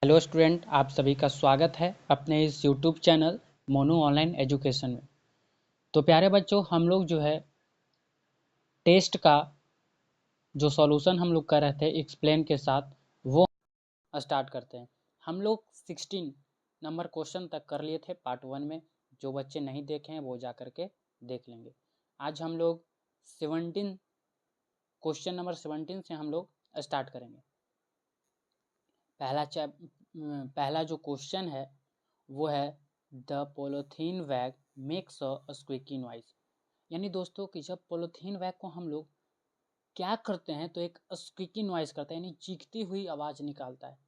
Hello student, आप सभी का स्वागत है अपने इस YouTube channel Monu online education में। तो प्यारे बच्चों, हम लोग जो है टेस्ट का जो सॉल्यूशन हम लोग कर रहे थे एक्सप्लेन के साथ, वो स्टार्ट करते हैं। हम लोग 16 नंबर क्वेश्चन तक कर लिए थे पार्ट 1 में। जो बच्चे नहीं देखे हैं वो जा करके देख लेंगे। आज हम लोग 17 क्वेश्चन नंबर 17 से हम लोग स्टार्ट करेंगे। पहला जो क्वेश्चन है वो है the polythene bag makes a squeaky noise. यानी दोस्तों कि जब पोलोथीन बैग को हम लोग क्या करते हैं तो एक स्क्वीकी नॉइज करता है, यानी चीखती हुई आवाज़ निकालता है।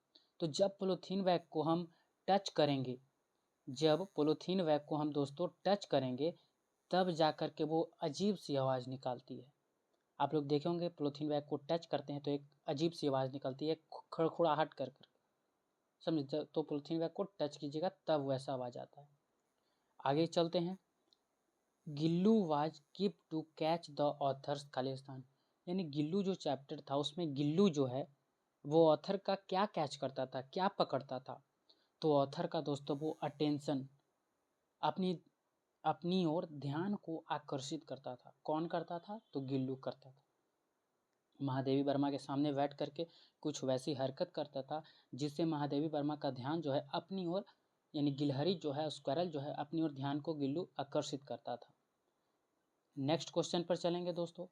तो जब पोलोथीन बैग को हम टच करेंगे, जब पोलोथीन बैग को हम दोस्तों टच करेंगे, तब जा कर के वो अजीब सी आवाज़ निकालती है। आप लोग देखे होंगे पोलोथीन बैग को टच करते हैं तो एक अजीब सी आवाज़ निकलती है, खड़खड़ाहट कर कर। समझे? तो पोलोथीन बैग को टच कीजिएगा तब वैसा आवाज़ आता है। आगे चलते हैं। Gillu was keep to catch the authors खालिस्तान। यानी गिल्लू जो चैप्टर था उसमें गिल्लू जो है वो ऑथर का क्या कैच करता था, क्या पकड़ता था? तो ऑथर का दोस्तों वो अटेंशन, अपनी अपनी ओर ध्यान को आकर्षित करता था। कौन करता था? तो गिल्लू करता था। महादेवी वर्मा के सामने बैठ करके कुछ वैसी हरकत करता था जिससे महादेवी वर्मा का ध्यान जो है अपनी ओर, यानी गिलहरी जो है, स्क्वायरल जो है, अपनी ओर ध्यान को गिल्लू आकर्षित करता था। नेक्स्ट क्वेश्चन पर चलेंगे दोस्तों।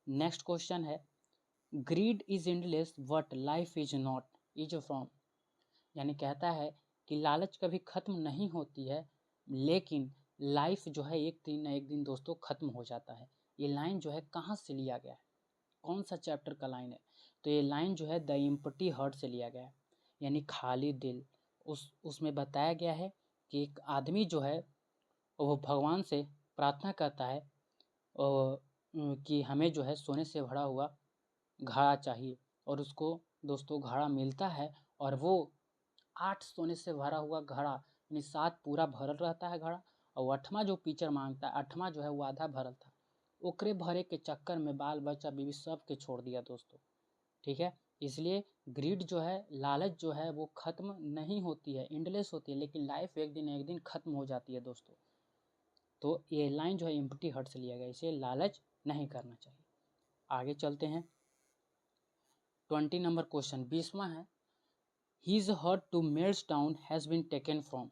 नेक्स्ट क्वेश्चन है grid is endless but life is not is from. यानी कहता है कि लालच कभी खत्म नहीं होती है, लेकिन लाइफ जो है एक दिन न एक दिन दोस्तों खत्म हो जाता है। ये लाइन जो है कहाँ से लिया गया है, कौन सा चैप्टर का लाइन है? तो ये लाइन जो है द एम्प्टी हार्ट से लिया गया है, यानी खाली दिल। उसमें बताया गया है कि एक आदमी जो है वो भगवान से प्रार्थना करता है और कि हमें जो है सोने से भरा हुआ घड़ा चाहिए, और उसको दोस्तों घड़ा मिलता है। और वो 8 सोने से भरा हुआ घड़ा, यानी 7 पूरा भरल रहता है घड़ा, और 8वां जो पीचर मांगता है, 8वां जो है वो आधा भरल था। ओकरे भरे के चक्कर में बाल बच्चा बीवी सब के छोड़ दिया दोस्तों। ठीक है, इसलिए ग्रीड जो है, लालच जो है वो खत्म नहीं होती है, एंडलेस होती है, लेकिन लाइफ एक दिन खत्म हो जाती है दोस्तों। तो ये लाइन जो है एम्प्टी हार्ट से लिया गया, इसे लालच नहीं करना चाहिए। आगे चलते हैं। 20 नंबर क्वेश्चन 20वां है his heart to melts down has been taken from.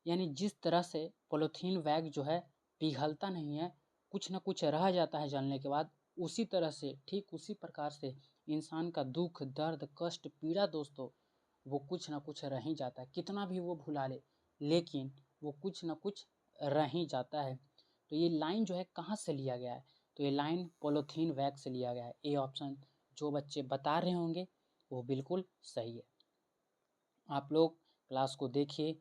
यानी जिस तरह से पॉलीथीन बैग जो है पिघलता नहीं है, कुछ ना कुछ रह जाता है जलने के बाद, उसी तरह से, ठीक उसी प्रकार से इंसान का दुख, दर्द, कष्ट, पीड़ा दोस्तों वो कुछ ना कुछ रह ही जाता है। कितना भी वो भुला ले, लेकिन वो कुछ ना कुछ रह ही जाता है। तो ये लाइन जो है कहाँ से लिया गया है? तो ये लाइन पॉलीथीन बैग से लिया गया है। ए ऑप्शन जो बच्चे बता रहे होंगे वो बिल्कुल सही है। आप लोग क्लास को देखिए,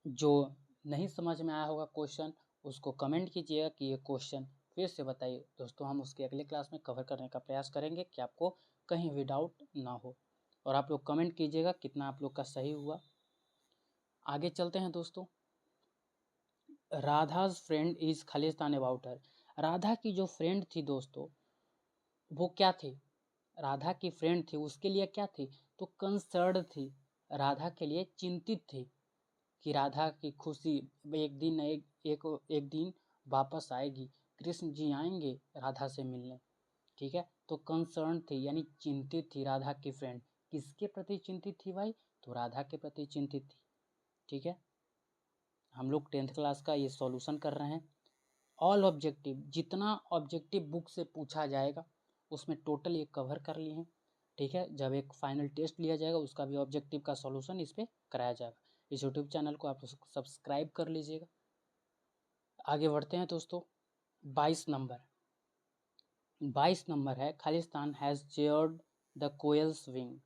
जो नहीं समझ में आया होगा क्वेश्चन उसको कमेंट कीजिएगा कि ये क्वेश्चन फिर से बताइए दोस्तों। हम उसके अगले क्लास में कवर करने का प्रयास करेंगे कि आपको कहीं भी डाउट ना हो। और आप लोग कमेंट कीजिएगा कितना आप लोग का सही हुआ। आगे चलते हैं दोस्तों। Radha's friend is Khalistan about her. Radha की जो फ्रेंड थी दोस्तों वो क्या थी? राधा की फ्रेंड थी, उसके लिए क्या थी? तो कंसर्न थी, राधा के लिए चिंतित थी कि राधा की खुशी एक दिन एक दिन वापस आएगी, कृष्ण जी आएंगे राधा से मिलने। ठीक है, तो कंसर्न थी यानी चिंतित थी राधा की फ्रेंड। किसके प्रति चिंतित थी भाई? तो राधा के प्रति चिंतित थी। ठीक है, हम लोग 10th क्लास का ये सॉल्यूशन कर रहे हैं। ऑल ऑब्जेक्टिव, जितना ऑब्जेक्टिव बुक से पूछा जाएगा उसमें टोटल ये कवर कर लिए हैं। ठीक है, जब एक फाइनल टेस्ट लिया जाएगा उसका भी ऑब्जेक्टिव का सॉल्यूशन इस पर कराया जाएगा। इस यूट्यूब चैनल को आप सब्सक्राइब कर लीजिएगा। आगे बढ़ते हैं दोस्तों। 22 नंबर है Khalistan has chaired the coils wing.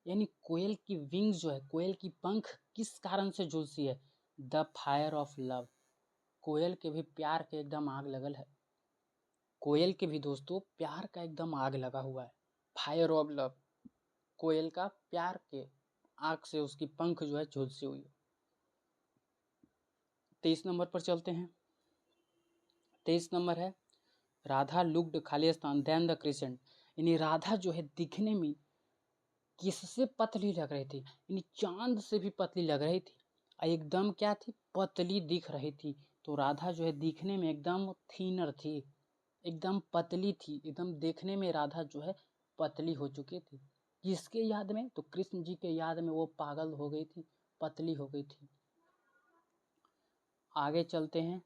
यानी कोयल की विंग्स जो है, कोयल की पंख किस कारण से झुलसी है? The fire of love. Koyal के भी प्यार के एकदम आग लगल है। कोयल के भी दोस्तों प्यार का एकदम आग लगा हुआ है। फायर ऑफ लव, कोयल का प्यार के आग से उसकी पंख जो है झुलसी हुई है। 23 नंबर पर चलते हैं। 23 नंबर है राधा लुक्ड खालिस्तान देन द क्रिसेंट। यानी राधा जो है दिखने में किससे पतली लग रही थी, यानी चांद से भी पतली लग रही थी, एकदम क्या थी, पतली दिख रही थी। तो राधा जो है दिखने में एकदम थीनर थी, एकदम पतली थी, एकदम देखने में राधा जो है पतली हो चुकी थी। किसके याद में, तो कृष्ण जी के याद में वो पागल हो गई थी, पतली हो गई थी। आगे चलते हैं,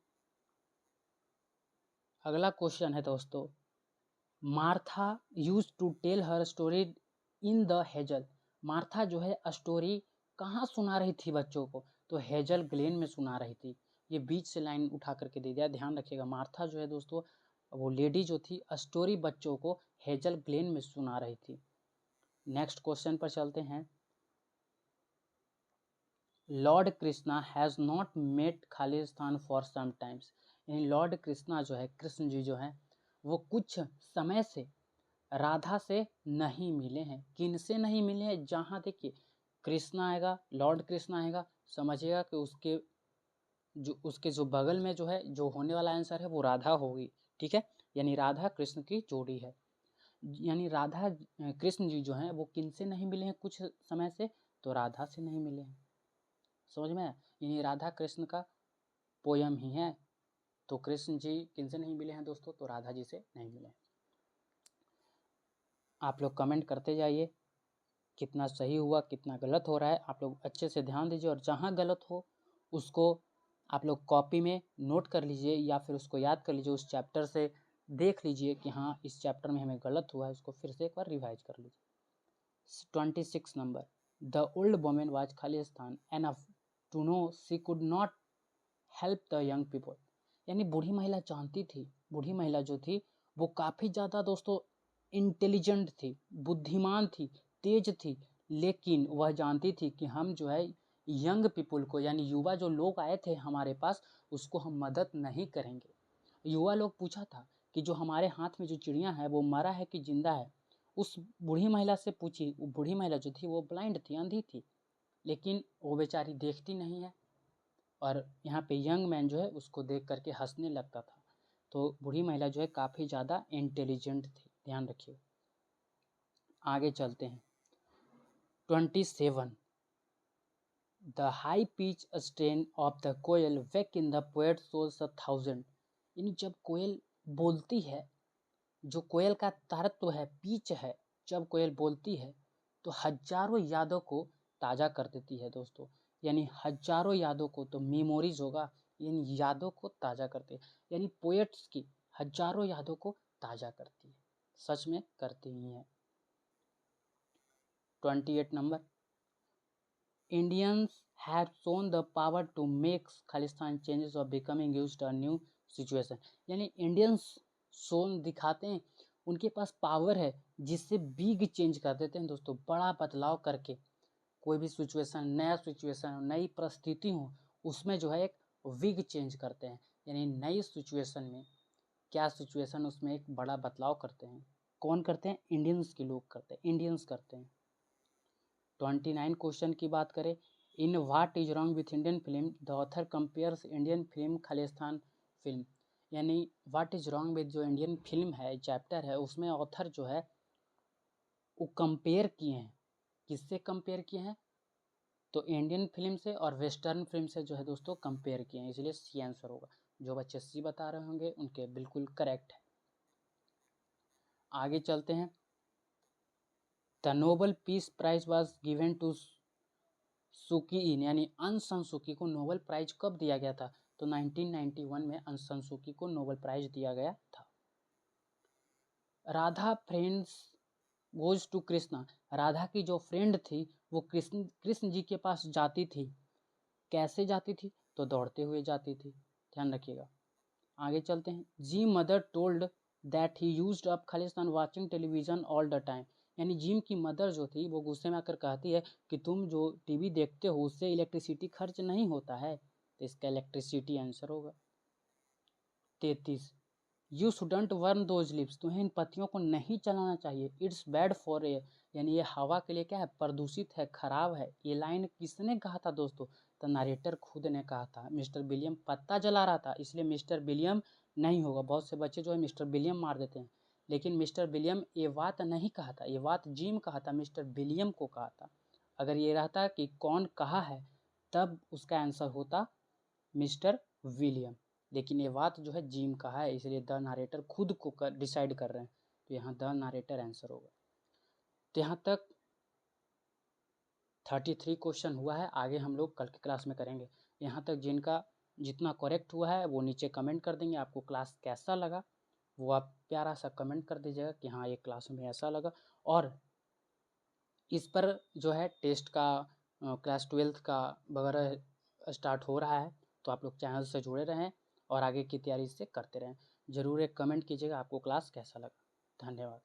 अगला क्वेश्चन है दोस्तों, Martha use to tell her story in the hazel. Martha जो है स्टोरी कहाँ सुना रही थी बच्चों को, तो हेजल ग्लेन में सुना रही थी। ये बीच से लाइन उठा करके दे दिया, ध्यान रखिएगा। मार्था जो है दोस्तों, वो लेडी जो थी स्टोरी बच्चों को हेजल ग्लेन में सुना रही थी। नेक्स्ट क्वेश्चन पर चलते हैं, lord Krishna has not met खालिस्तान फॉर सम टाइम्स। यानी लॉर्ड कृष्णा जो है, कृष्ण जी जो है, वो कुछ समय से राधा से नहीं मिले हैं। किन से नहीं मिले हैं, जहाँ देखिए कृष्णा आएगा, लॉर्ड कृष्णा आएगा, समझिएगा कि उसके जो बगल में जो है, जो होने वाला आंसर है वो राधा होगी, ठीक है। यानी राधा कृष्ण की जोड़ी है। यानी राधा कृष्ण जी जो हैं वो किन से नहीं मिले हैं कुछ समय से, तो राधा से नहीं मिले हैं। समझ में आया? यानी राधा कृष्ण का पोयम ही है। तो कृष्ण जी किन से नहीं मिले हैं दोस्तों, तो राधा जी से नहीं मिले हैं। आप लोग कमेंट करते जाइए, कितना सही हुआ कितना गलत हो रहा है, आप लोग अच्छे से ध्यान दीजिए, और जहाँ गलत हो उसको आप लोग कॉपी में नोट कर लीजिए, या फिर उसको याद कर लीजिए, उस चैप्टर से देख लीजिए कि हाँ इस चैप्टर में हमें गलत हुआ है, उसको फिर से एक बार रिवाइज कर लीजिए। 26 number, the old women was खालिस्तान enough to know she could not help the young people. यानी बूढ़ी महिला जानती थी, बूढ़ी महिला जो थी वो काफ़ी ज़्यादा दोस्तों इंटेलिजेंट थी, बुद्धिमान थी, तेज थी, लेकिन वह जानती थी कि हम जो है यंग पीपल को, यानी युवा जो लोग आए थे हमारे पास, उसको हम मदद नहीं करेंगे। युवा लोग पूछा था कि जो हमारे हाथ में जो चिड़िया है वो मरा है कि जिंदा है। उस बूढ़ी महिला से पूछी, वो बूढ़ी महिला जो थी वो ब्लाइंड थी, अंधी थी, लेकिन वो बेचारी देखती नहीं है, और यहाँ पे यंग मैन जो है उसको देख करके हंसने लगता था। तो बूढ़ी महिला जो है काफ़ी ज़्यादा इंटेलिजेंट थी, ध्यान रखिए। आगे चलते हैं, 27, the high pitch strain of the koel wake in the poet souls 1000। यानी जब कोयल बोलती है, जो कोयल का तारत्व है, पिच है, जब कोयल बोलती है तो हजारों यादों को ताज़ा कर देती है दोस्तों। यानी हजारों यादों को, तो मेमोरीज होगा, इन यादों को ताज़ा करती है। यानी पोएट्स की हजारों यादों को ताज़ा करती है, सच में करती ही है। 28 number, Indians have shown the power to make Khalistan changes और becoming used a new situation. यानी इंडियंस शोन दिखाते हैं, उनके पास पावर है जिससे बिग चेंज कर देते हैं दोस्तों, बड़ा बदलाव करके। कोई भी सिचुएशन, नया सिचुएशन, नई परिस्थिति हो, उसमें जो है एक विग चेंज करते हैं। यानी नई सिचुएशन में क्या सिचुएशन, उसमें एक बड़ा बदलाव करते हैं। कौन करते हैं, इंडियंस के लोग करते हैं, इंडियंस करते हैं। 29 क्वेश्चन की बात करें, in what is wrong with Indian film the author compares Indian film Khalistan film. यानी व्हाट इज रॉन्ग विथ जो इंडियन फिल्म है, चैप्टर है, उसमें ऑथर जो है वो कंपेयर किए हैं। किससे कंपेयर किए हैं, तो इंडियन फिल्म से और वेस्टर्न फिल्म से जो है दोस्तों कंपेयर किए हैं, इसलिए सी आंसर होगा। जो बच्चे सी बता रहे होंगे उनके बिल्कुल करेक्ट है। आगे चलते हैं, the Nobel peace prize was given to Suu Kyi in. यानी अंग सान सुकी को नोबेल प्राइज कब दिया गया था, तो 1991 में अंग सान सुकी को नोबेल प्राइज दिया गया था। Radha friends goes to Krishna. Radha की जो फ्रेंड थी वो कृष्ण कृष्ण जी के पास जाती थी। कैसे जाती थी, तो दौड़ते हुए जाती थी, ध्यान रखिएगा। आगे चलते हैं, जी mother told that he used up Khalistan watching television all the time. यानी जिम की मदर जो थी वो गुस्से में आकर कहती है कि तुम जो टीवी देखते हो उससे इलेक्ट्रिसिटी खर्च नहीं होता है, तो इसका इलेक्ट्रिसिटी आंसर होगा। 33, यू शुडंट वर्न दोज लिप्स। तुम्हें इन पत्तियों को नहीं चलाना चाहिए, इट्स बैड फॉर एयर। यानी ये हवा के लिए क्या है, प्रदूषित है, खराब है। ये लाइन किसने कहा था दोस्तों, तो नरेटर खुद ने कहा था। मिस्टर विलियम पत्ता जला रहा था, इसलिए मिस्टर विलियम नहीं होगा। बहुत से बच्चे जो है मिस्टर विलियम मार देते हैं, लेकिन मिस्टर विलियम ये बात नहीं कहा था, ये बात जिम कहा था, मिस्टर विलियम को कहा था। अगर ये रहता कि कौन कहा है तब उसका आंसर होता मिस्टर विलियम, लेकिन ये बात जो है जिम कहा है, इसलिए द नारेटर खुद को डिसाइड कर रहे हैं, तो यहाँ द नारेटर आंसर होगा। तो यहाँ तक 33 क्वेश्चन हुआ है, आगे हम लोग कल की क्लास में करेंगे। यहाँ तक जिनका जितना करेक्ट हुआ है वो नीचे कमेंट कर देंगे। आपको क्लास कैसा लगा वो आप प्यारा सा कमेंट कर दीजिएगा कि हाँ ये क्लास में ऐसा लगा। और इस पर जो है टेस्ट का क्लास 12th का वगैरह स्टार्ट हो रहा है, तो आप लोग चैनल से जुड़े रहें और आगे की तैयारी से करते रहें। ज़रूर एक कमेंट कीजिएगा आपको क्लास कैसा लगा। धन्यवाद।